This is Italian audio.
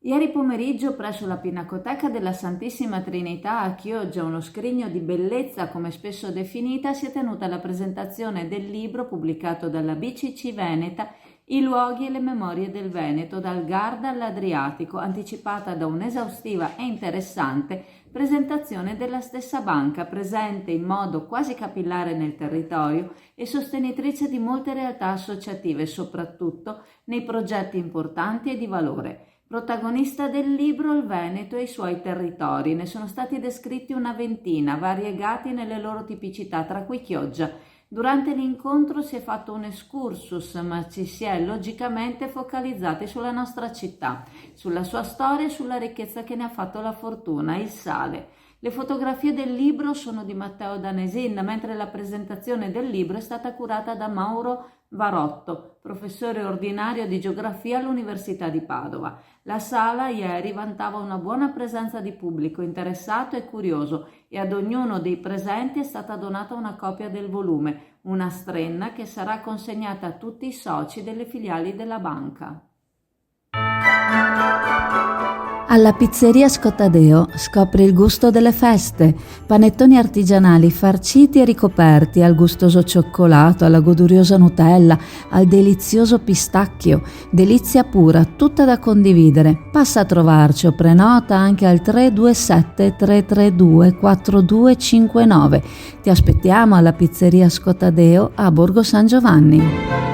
Ieri pomeriggio presso la Pinacoteca della Santissima Trinità a Chioggia, uno scrigno di bellezza come spesso definita, si è tenuta la presentazione del libro pubblicato dalla BCC Veneta I luoghi e le memorie del Veneto, dal Garda all'Adriatico, anticipata da un'esaustiva e interessante presentazione della stessa banca, presente in modo quasi capillare nel territorio e sostenitrice di molte realtà associative, soprattutto nei progetti importanti e di valore. Protagonista del libro il Veneto e i suoi territori. Ne sono stati descritti una ventina, variegati nelle loro tipicità, tra cui Chioggia. Durante l'incontro si è fatto un excursus, ma ci si è logicamente focalizzati sulla nostra città, sulla sua storia e sulla ricchezza che ne ha fatto la fortuna, il sale. Le fotografie del libro sono di Matteo Danesin, mentre la presentazione del libro è stata curata da Mauro Varotto, professore ordinario di geografia all'Università di Padova. La sala ieri vantava una buona presenza di pubblico interessato e curioso e ad ognuno dei presenti è stata donata una copia del volume, una strenna che sarà consegnata a tutti i soci delle filiali della banca. Alla pizzeria Scottadeo scopri il gusto delle feste, panettoni artigianali farciti e ricoperti, al gustoso cioccolato, alla goduriosa Nutella, al delizioso pistacchio, delizia pura, tutta da condividere. Passa a trovarci o prenota anche al 327 332 4259. Ti aspettiamo alla pizzeria Scottadeo a Borgo San Giovanni.